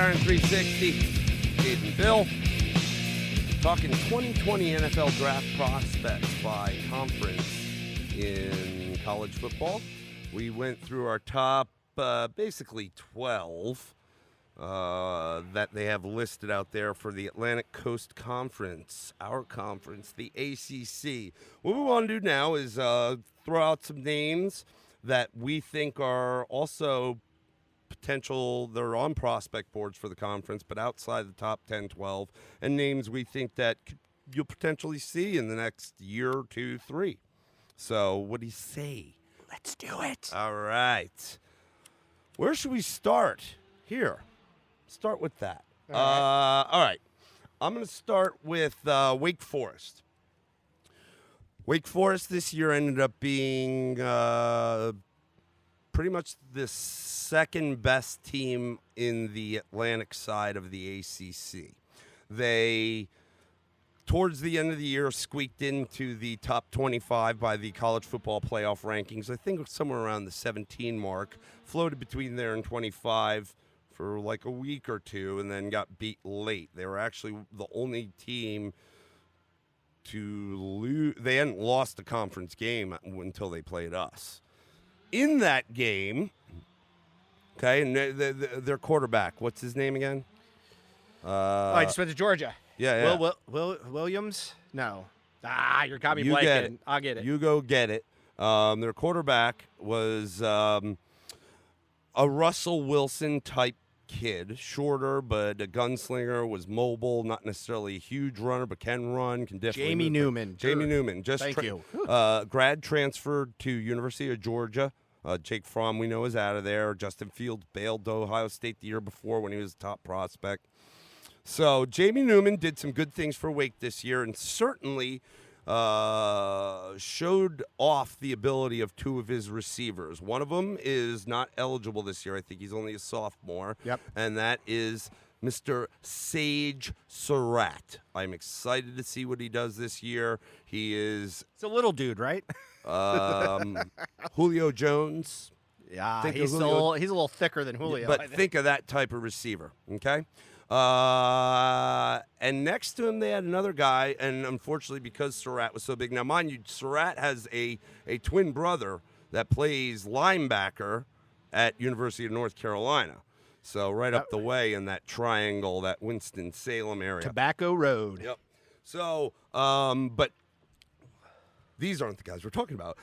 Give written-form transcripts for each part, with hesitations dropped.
Gridiron 360, Dave and Bill, talking 2020 NFL draft prospects by conference in college football. We went through our top, basically 12 that they have listed out there for the Atlantic Coast Conference, our conference, the ACC. What we want to do now is throw out some names that we think are also potential, they're on prospect boards for the conference, but outside the top 10, 12, and names we think that you'll potentially see in the next year, 2, 3. So what do you say? Let's do it. All right. Where should we start? Here. Start with that. All right. I'm going to start with Wake Forest. Wake Forest this year ended up being pretty much the second best team in the Atlantic side of the ACC. They, towards the end of the year, squeaked into the top 25 by the college football playoff rankings. I think somewhere around the 17 mark, floated between there and 25 for like a week or two, and then got beat late. They were actually the only team to lose. They hadn't lost a conference game until they played us. In that game, okay, and their quarterback, what's his name again? I just went to Georgia. Yeah. Will Williams? No. You got me You blanking. get it. I'll get it. You go get it. Their quarterback was a Russell Wilson type kid, shorter but a gunslinger, was mobile, not necessarily a huge runner, but can run, can definitely Jamie move. Newman. Jamie Newman. Just Thank you. grad transferred to University of Georgia. Jake Fromm, we know, is out of there. Justin Fields bailed to Ohio State the year before when he was a top prospect. So Jamie Newman did some good things for Wake this year and certainly showed off the ability of two of his receivers. One of them is not eligible this year. I think he's only a sophomore. Yep. And that is Mr. Sage Surratt. I'm excited to see what he does this year. He is It's a little dude, right? Julio Jones. Yeah, he's a little thicker than Julio. But think of that type of receiver, okay? And next to him, they had another guy, and unfortunately, because Surratt was so big. Now, mind you, Surratt has a twin brother that plays linebacker at University of North Carolina. So right up the way in that triangle, that Winston-Salem area. Tobacco Road. Yep. So, but these aren't the guys we're talking about.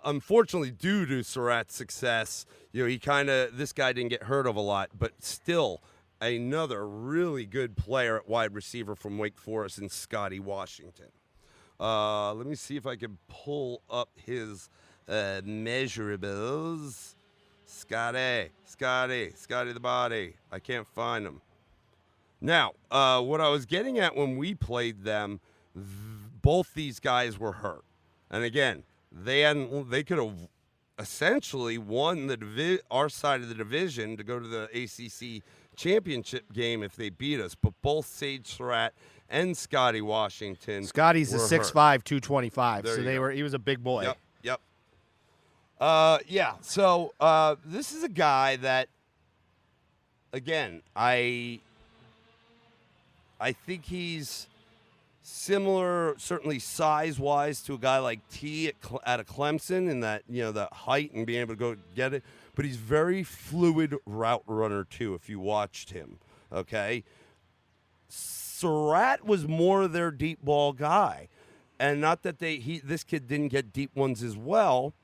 Unfortunately, due to Surratt's success, this guy didn't get heard of a lot, but still another really good player at wide receiver from Wake Forest and Scotty Washington. Let me see if I can pull up his measurables. Scotty the body. I can't find him. Now, what I was getting at when we played them, both these guys were hurt. And again, they could have essentially won our side of the division to go to the ACC championship game if they beat us. But both Sage Surratt and Scotty Washington. Scotty's a 6'5", 225. There so he was a big boy. Yep. So this is a guy that, again, I think he's similar, certainly size-wise, to a guy like T at Clemson in that, the height and being able to go get it. But he's very fluid route runner, too, if you watched him, okay? Surratt was more of their deep ball guy. And not that this kid didn't get deep ones as well.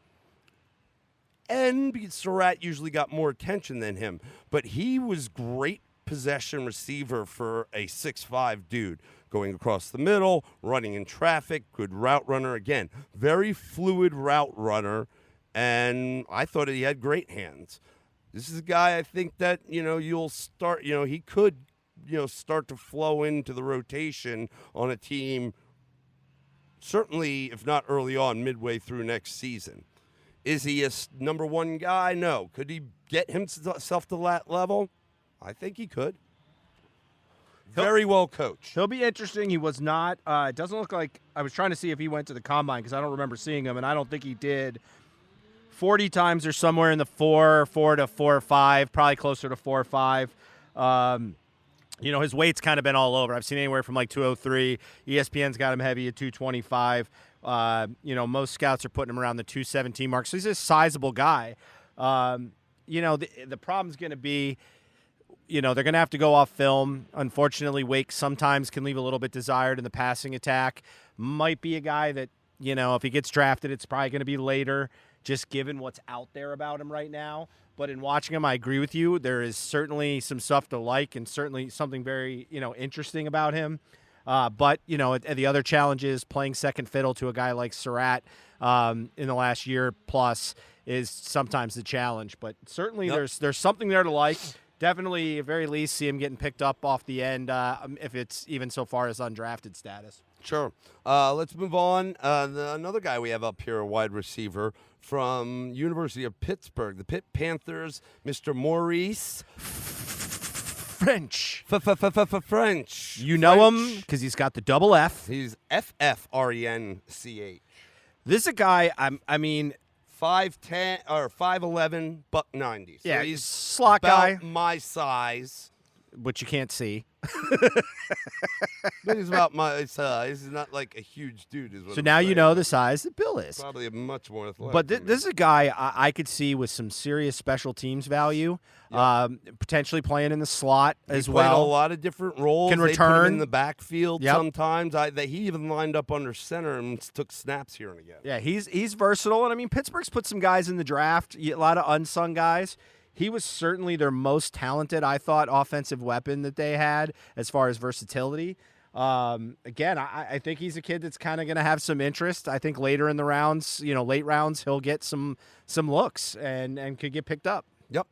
And Surratt usually got more attention than him. But he was great possession receiver for a 6'5" dude. Going across the middle, running in traffic, good route runner. Again, very fluid route runner, and I thought he had great hands. This is a guy I think that, you'll start, he could, start to flow into the rotation on a team, certainly, if not early on, midway through next season. Is he a number one guy? No. Could he get himself to that level? I think he could. Very well coached. He'll be interesting. He was not. It doesn't look like. I was trying to see if he went to the combine because I don't remember seeing him, and I don't think he did. 40 times or somewhere in the 4 to 4 or 5, probably closer to 4 or 5. His weight's kind of been all over. I've seen anywhere from like 203. ESPN's got him heavy at 225. Most scouts are putting him around the 217 mark. So he's a sizable guy. The problem's going to be, they're going to have to go off film. Unfortunately, Wake sometimes can leave a little bit desired in the passing attack. Might be a guy that, if he gets drafted, it's probably going to be later, just given what's out there about him right now. But in watching him, I agree with you. There is certainly some stuff to like and certainly something very, interesting about him. But the other challenge is playing second fiddle to a guy like Surratt in the last year plus is sometimes the challenge. But certainly there's something there to like. Definitely, at very least, see him getting picked up off the end if it's even so far as undrafted status. Sure. Let's move on. Another guy we have up here, a wide receiver from University of Pittsburgh, the Pitt Panthers, Mr. Maurice French. French. You know him because he's got the double F. He's FFRENCH. This is a guy, 5'10" or 5'11", $190. So yeah, he's slot about guy. my size. Which you can't see. But he's about my size. He's not like a huge dude. So now you know the size that Bill is. Probably much more athletic. But this is a guy I could see with some serious special teams value, potentially playing in the slot as well. He played a lot of different roles. Can they return. put him in the backfield sometimes. He even lined up under center and took snaps here and again. Yeah, he's versatile. And, Pittsburgh's put some guys in the draft, a lot of unsung guys. He was certainly their most talented, I thought, offensive weapon that they had as far as versatility. Again, I think he's a kid that's kind of going to have some interest. I think later in the rounds, late rounds, he'll get some looks and could get picked up. Yep.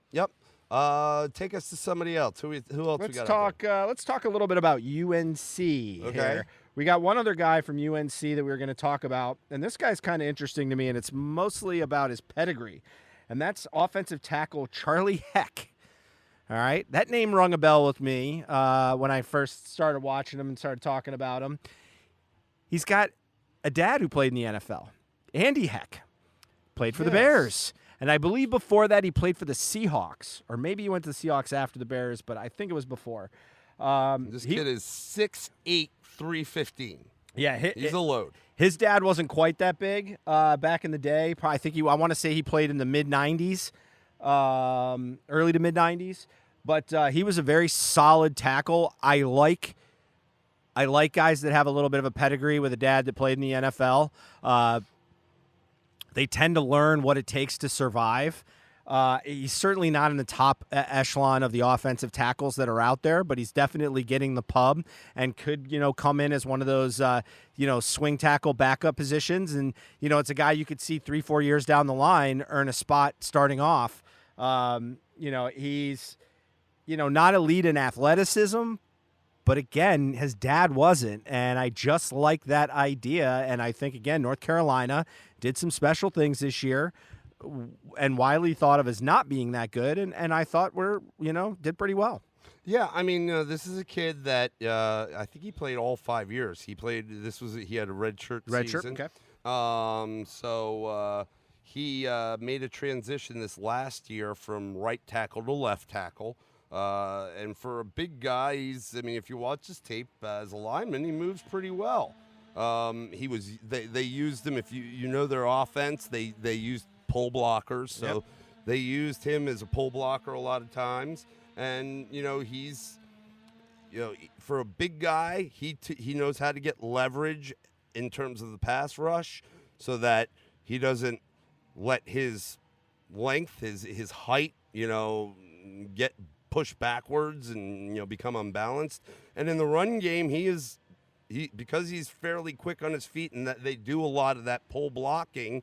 Take us to somebody else. Who else we got? Let's talk a little bit about UNC here. We got one other guy from UNC that we were going to talk about, and this guy's kind of interesting to me, and it's mostly about his pedigree. And that's offensive tackle Charlie Heck. All right. That name rung a bell with me when I first started watching him and started talking about him. He's got a dad who played in the NFL. Andy Heck played for the Bears. And I believe before that he played for the Seahawks. Or maybe he went to the Seahawks after the Bears, but I think it was before. This kid is 6'8", 315. Yeah. He's a load. His dad wasn't quite that big back in the day. I want to say he played in the mid-'90s, early to mid-'90s. But he was a very solid tackle. I like guys that have a little bit of a pedigree with a dad that played in the NFL. They tend to learn what it takes to survive. He's certainly not in the top echelon of the offensive tackles that are out there, but he's definitely getting the pub and could, come in as one of those, swing tackle backup positions. And, it's a guy you could see 3-4 years down the line earn a spot starting off. He's, not elite in athleticism, but again, his dad wasn't. And I just like that idea. And I think, again, North Carolina did some special things this year. And Wiley thought of as not being that good, and I thought did pretty well. Yeah, this is a kid that I think he played all 5 years. He had a red shirt season. Okay. So he made a transition this last year from right tackle to left tackle. And for a big guy, if you watch his tape as a lineman, he moves pretty well. They used him, if you know their offense, they used pull blockers, so they used him as a pull blocker a lot of times. And he's for a big guy, he knows how to get leverage in terms of the pass rush, so that he doesn't let his length, his height, get pushed backwards and become unbalanced. And in the run game, because he's fairly quick on his feet, and that they do a lot of that pull blocking.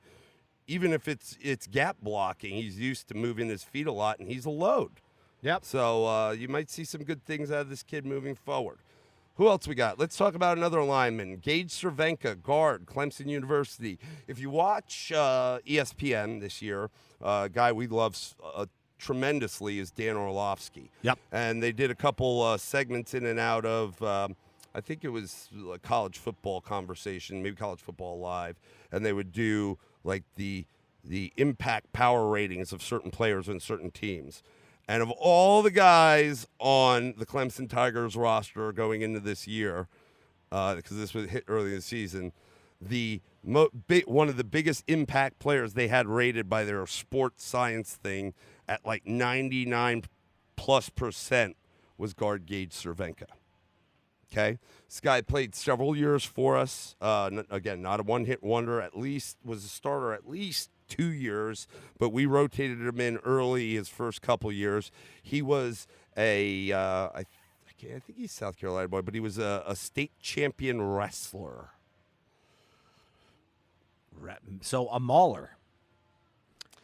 Even if it's gap blocking, he's used to moving his feet a lot, and he's a load. Yep. So you might see some good things out of this kid moving forward. Who else we got? Let's talk about another lineman. Gage Cervenka, guard, Clemson University. If you watch ESPN this year, a guy we love tremendously is Dan Orlovsky. Yep. And they did a couple segments in and out of, I think it was a college football conversation, maybe College Football Live, and they would do like the impact power ratings of certain players on certain teams. And of all the guys on the Clemson Tigers roster going into this year, because this was hit early in the season, one of the biggest impact players they had rated by their sports science thing at like 99+% was guard Gage Cervenka. Okay, this guy played several years for us. Again, not a one-hit wonder. Was a starter at least 2 years, but we rotated him in early his first couple years. He was I think he's South Carolina boy, but he was a state champion wrestler. So a mauler.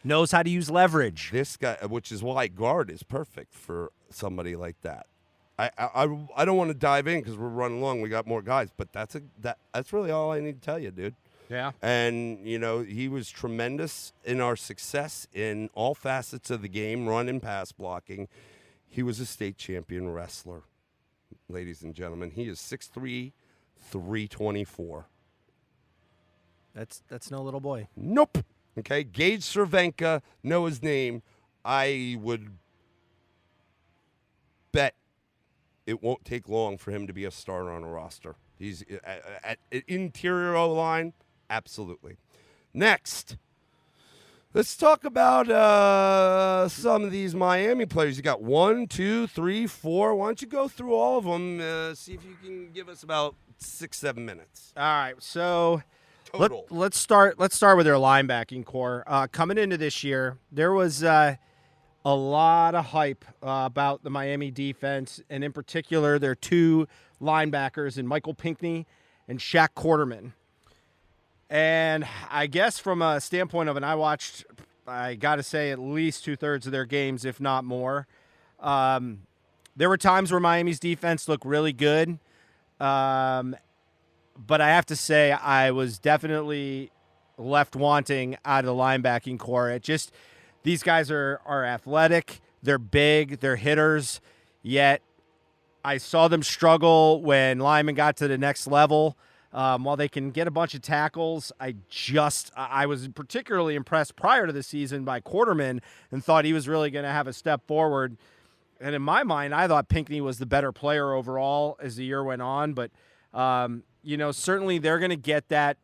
Knows how to use leverage. This guy, which is why guard is perfect for somebody like that. I don't want to dive in because we're running long. We got more guys, but that's really all I need to tell you, dude. Yeah. And, he was tremendous in our success in all facets of the game, run and pass blocking. He was a state champion wrestler, ladies and gentlemen. He is 6'3", 324. That's no little boy. Nope. Okay, Gage Cervenka, know his name. I would bet it won't take long for him to be a starter on a roster. He's at interior O-line. Absolutely. Next, let's talk about some of these Miami players. You got 1, 2, 3, 4. Why don't you go through all of them? See if you can give us about 6-7 minutes. All right. So Total. let's start with their linebacking core. Coming into this year, there was a lot of hype about the Miami defense, and in particular, their two linebackers in Michael Pinckney and Shaq Quarterman. And I guess from a standpoint of, and I got to say, at least 2/3 of their games, if not more. There were times where Miami's defense looked really good. But I have to say I was definitely left wanting out of the linebacking core. These guys are athletic, they're big, they're hitters, yet I saw them struggle when linemen got to the next level. While they can get a bunch of tackles, I was particularly impressed prior to the season by Quarterman and thought he was really going to have a step forward. And in my mind, I thought Pinckney was the better player overall as the year went on. But, certainly they're going to get that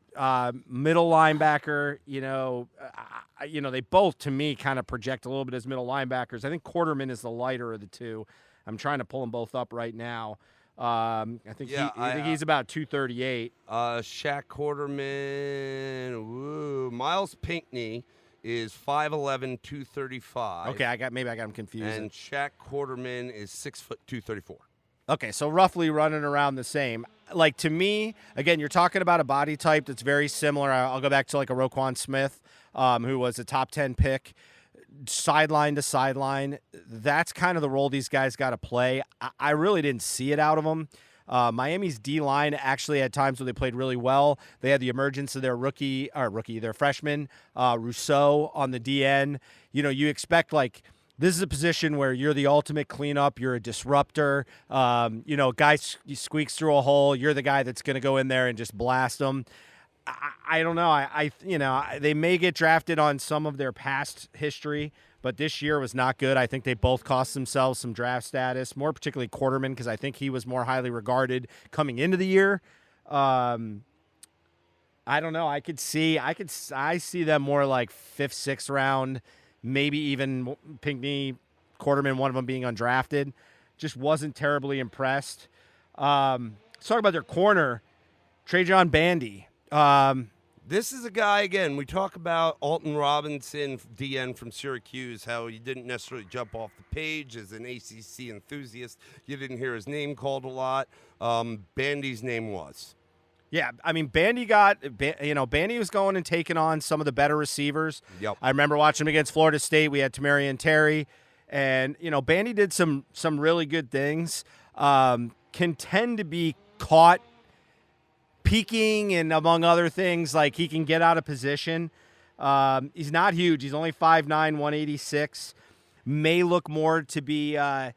middle linebacker. They both, to me, kind of project a little bit as middle linebackers. I think Quarterman is the lighter of the two. I'm trying to pull them both up right now. I think he's about 238. Shaq Quarterman. Miles Pinckney is 5'11", 235. Okay, I got him confused. And Shaq Quarterman is 6 foot 234. Okay, so roughly running around the same. Like, to me, again, you're talking about a body type that's very similar. I'll go back to like a Roquan Smith, who was a top 10 pick. Sideline to sideline, that's kind of the role these guys got to play. I really didn't see it out of them. Miami's D-line actually had times where they played really well. They had the emergence of their their freshman, Rousseau on the DN. You expect, like, this is a position where you're the ultimate cleanup. You're a disruptor. Guy squeaks through a hole. You're the guy that's going to go in there and just blast them. I don't know. They may get drafted on some of their past history, but this year was not good. I think they both cost themselves some draft status, more particularly Quarterman, because I think he was more highly regarded coming into the year. I don't know. I see them more like 5th, 6th round, maybe even Pinckney, Quarterman, one of them being undrafted. Just wasn't terribly impressed. Let's talk about their corner, Trajan Bandy. This is a guy, again, we talk about Alton Robinson, DN from Syracuse, how he didn't necessarily jump off the page as an ACC enthusiast. You didn't hear his name called a lot. Bandy's name was. Yeah, I mean, Bandy was going and taking on some of the better receivers. Yep. I remember watching him against Florida State. We had Tamarian Terry, and, Bandy did some really good things. Can tend to be caught peeking, and among other things, like, he can get out of position. He's not huge. He's only 5'9", 186. May look more to be on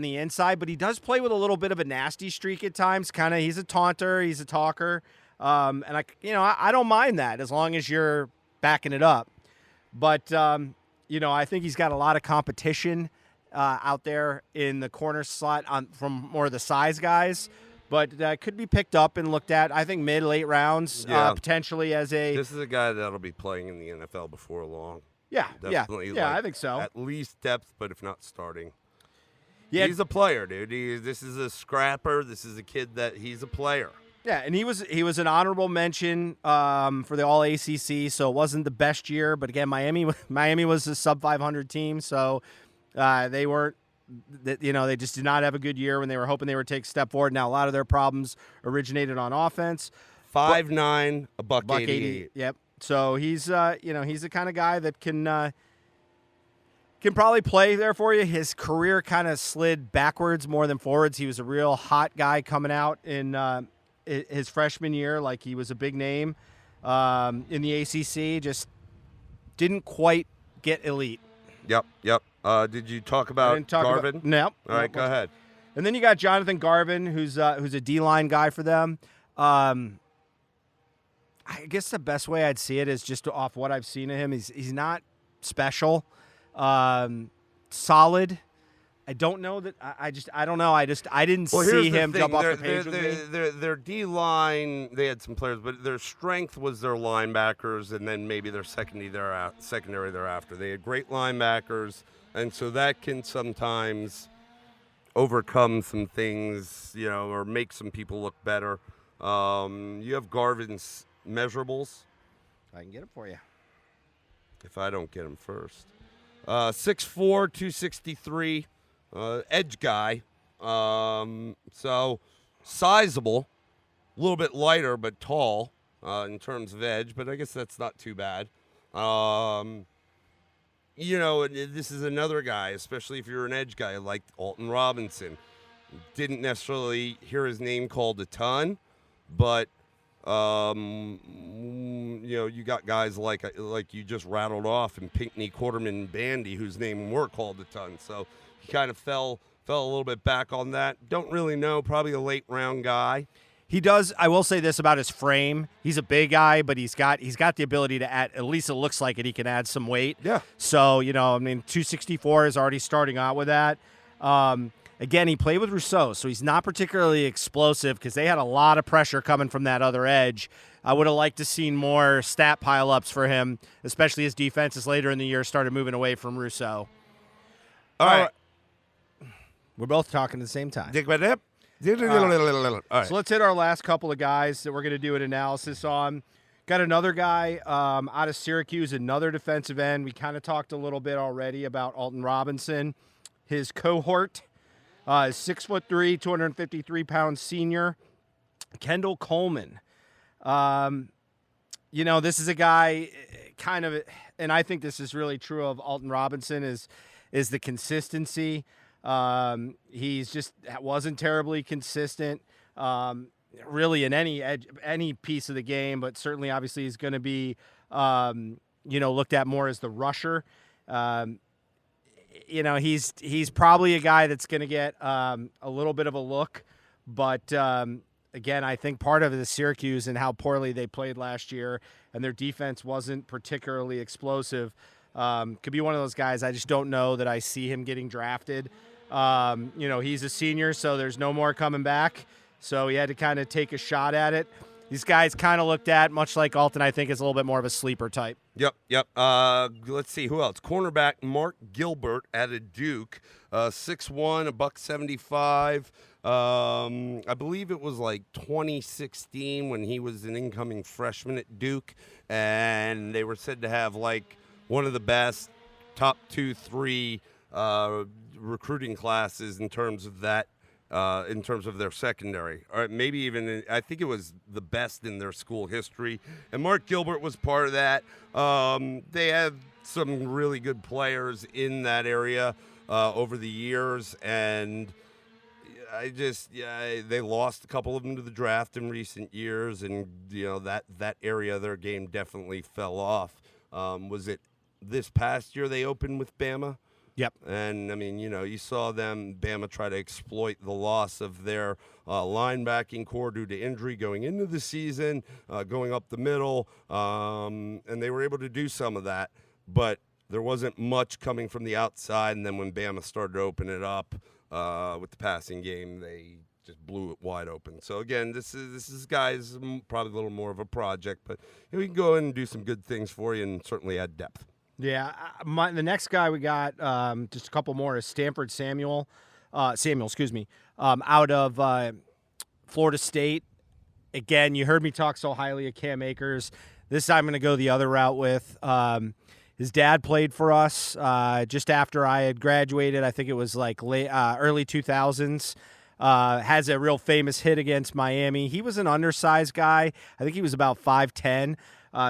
the inside, but he does play with a little bit of a nasty streak at times. He's a taunter, he's a talker, and I don't mind that as long as you're backing it up. But I think he's got a lot of competition out there in the corner slot from more of the size guys, but could be picked up and looked at, I think, late rounds, potentially as a... This is a guy that'll be playing in the NFL before long. Yeah, Definitely, yeah, I think so. At least depth, but if not starting. Yeah. He's a player, dude. This is a scrapper. This is a kid that he's a player. Yeah, and he was an honorable mention for the All ACC, so it wasn't the best year. But again, Miami was a sub 500 team, so they weren't. They just did not have a good year when they were hoping they would take a step forward. Now a lot of their problems originated on offense. 5'9", a buck 88. Yep. So he's he's the kind of guy that can probably play there for you. His career kind of slid backwards more than forwards. He was a real hot guy coming out in his freshman year, like he was a big name in the ACC. Just didn't quite get elite. Yep. Did you talk about Garvin? No. All right, go ahead. And then you got Jonathan Garvin, who's a D-line guy for them. I guess the best way I'd see it is just off what I've seen of him. He's not special, solid. I don't know that. I don't know. I didn't see him jump off the page with me. Their D-line, they had some players, but their strength was their linebackers, and then maybe their secondary thereafter. They had great linebackers, and so that can sometimes overcome some things, or make some people look better. You have Garvin's measurables. I can get it for you. If I don't get him first. 6'4", 263. Edge guy, so sizable, a little bit lighter but tall in terms of edge, but I guess that's not too bad. This is another guy, especially if you're an edge guy like Alton Robinson. Didn't necessarily hear his name called a ton, but you got guys like you just rattled off, and Pinckney, Quarterman, and Bandy, whose name were called a ton. So he kind of fell a little bit back on that. Don't really know. Probably a late round guy. He does. I will say this about his frame. He's a big guy, but he's got the ability to add. At least it looks like it. He can add some weight. Yeah. So 264 is already starting out with that. Again, he played with Rousseau, so he's not particularly explosive because they had a lot of pressure coming from that other edge. I would have liked to seen more stat pile-ups for him, especially as defenses later in the year started moving away from Rousseau. All right. We're both talking at the same time. All right. So let's hit our last couple of guys that we're going to do an analysis on. Got another guy out of Syracuse, another defensive end. We kind of talked a little bit already about Alton Robinson. His cohort is 6'3", 253-pound senior, Kendall Coleman. This is a guy kind of, and I think this is really true of Alton Robinson, is the consistency. He's just wasn't terribly consistent, really in any piece of the game, but certainly obviously he's going to be, looked at more as the rusher. He's probably a guy that's going to get a little bit of a look, but again, I think part of it is Syracuse and how poorly they played last year, and their defense wasn't particularly explosive. Could be one of those guys. I just don't know that I see him getting drafted. He's a senior, so there's no more coming back. So he had to kind of take a shot at it. These guys kind of looked at, much like Alton, I think, is a little bit more of a sleeper type. Yep. Let's see, who else? Cornerback Mark Gilbert out of Duke, 6'1", $175. I believe it was like 2016 when he was an incoming freshman at Duke, and they were said to have like one of the best top 2-3 recruiting classes in terms of that. In terms of their secondary, or maybe even I think it was the best in their school history, and Mark Gilbert was part of that. They have some really good players in that area over the years, and they lost a couple of them to the draft in recent years, and that area of their game definitely fell off. Was it this past year they opened with Bama? Yep. And, you saw Bama try to exploit the loss of their linebacking core due to injury going into the season, going up the middle, and they were able to do some of that. But there wasn't much coming from the outside, and then when Bama started to open it up with the passing game, they just blew it wide open. So again, this is guys probably a little more of a project, but we can go in and do some good things for you and certainly add depth. Yeah, the next guy we got, just a couple more, is Stanford Samuel, out of Florida State. Again, you heard me talk so highly of Cam Akers. This time I'm going to go the other route with. His dad played for us just after I had graduated. I think it was like early 2000s. Has a real famous hit against Miami. He was an undersized guy. I think he was about 5'10".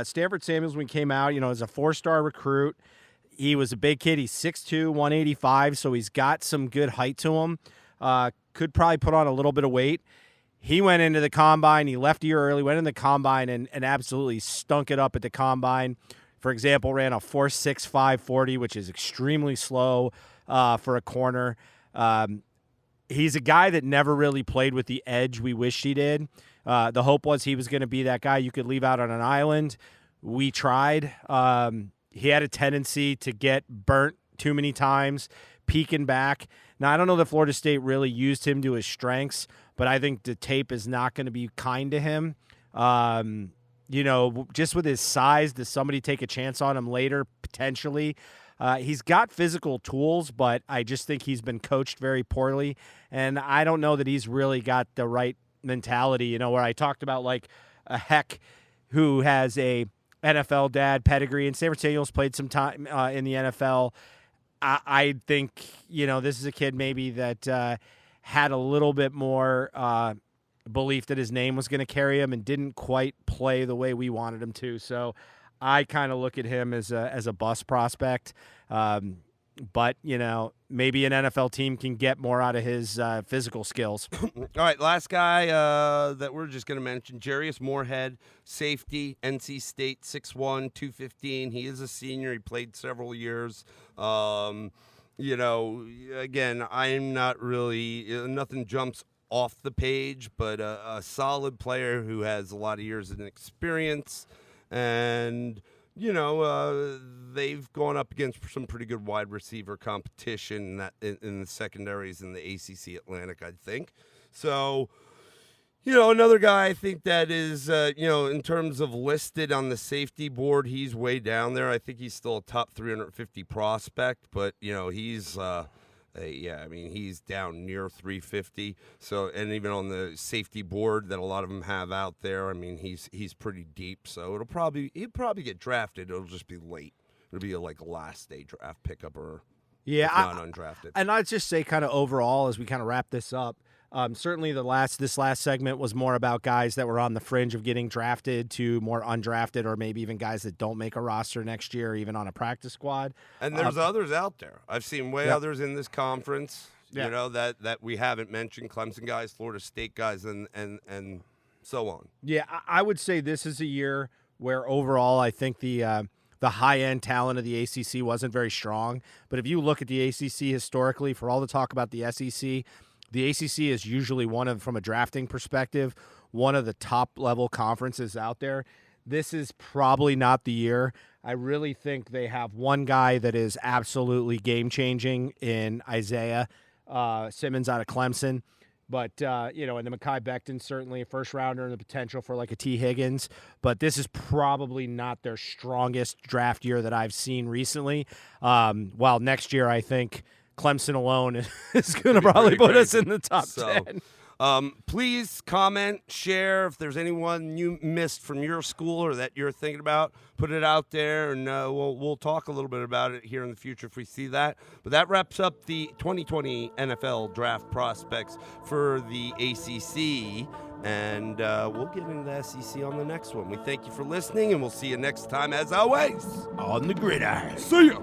Stanford Samuels, when he came out, is a 4-star recruit. He was a big kid. He's 6'2", 185, so he's got some good height to him. Could probably put on a little bit of weight. He went into the combine. He left a year early, went in the combine, and absolutely stunk it up at the combine. For example, ran a 4.65 40, which is extremely slow for a corner. He's a guy that never really played with the edge we wished he did. The hope was he was going to be that guy you could leave out on an island. We tried. He had a tendency to get burnt too many times, peeking back. Now, I don't know that Florida State really used him to his strengths, but I think the tape is not going to be kind to him. Just with his size, does somebody take a chance on him later? Potentially. He's got physical tools, but I just think he's been coached very poorly, and I don't know that he's really got the right mentality, where I talked about like a Heck who has a NFL dad pedigree, and Stanford Samuels played some time in the NFL. I think, this is a kid maybe that had a little bit more belief that his name was going to carry him and didn't quite play the way we wanted him to. So I kind of look at him as a bust prospect. But, maybe an NFL team can get more out of his physical skills. All right, last guy that we're just going to mention, Jarius Moorhead, safety, NC State, 6'1", 215. He is a senior. He played several years. Again, I'm not really – nothing jumps off the page, but a solid player who has a lot of years of experience. And – they've gone up against some pretty good wide receiver competition in the secondaries in the ACC Atlantic, I think. So, another guy I think that is, in terms of listed on the safety board, he's way down there. I think he's still a top 350 prospect, but, he's he's down near 350. So, and even on the safety board that a lot of them have out there, he's pretty deep. So he'll probably get drafted. It'll just be late. It'll be a last day draft pickup or not undrafted. And I'd just say kind of overall as we kind of wrap this up, certainly this last segment was more about guys that were on the fringe of getting drafted to more undrafted, or maybe even guys that don't make a roster next year, or even on a practice squad. And there's others out there. I've seen others in this conference, that we haven't mentioned. Clemson guys, Florida State guys, and so on. Yeah, I would say this is a year where overall I think the high-end talent of the ACC wasn't very strong. But if you look at the ACC historically, for all the talk about the SEC, the ACC is usually from a drafting perspective, one of the top-level conferences out there. This is probably not the year. I really think they have one guy that is absolutely game-changing in Isaiah Simmons out of Clemson. But, and then Mekhi Becton, certainly a first-rounder and the potential for like a T. Higgins. But this is probably not their strongest draft year that I've seen recently. While next year, I think Clemson alone is going to probably put us in the top 10. Please comment, share if there's anyone you missed from your school or that you're thinking about. Put it out there, and we'll talk a little bit about it here in the future if we see that. But that wraps up the 2020 NFL Draft Prospects for the ACC, and we'll get into the SEC on the next one. We thank you for listening, and we'll see you next time, as always, on the gridiron. See ya!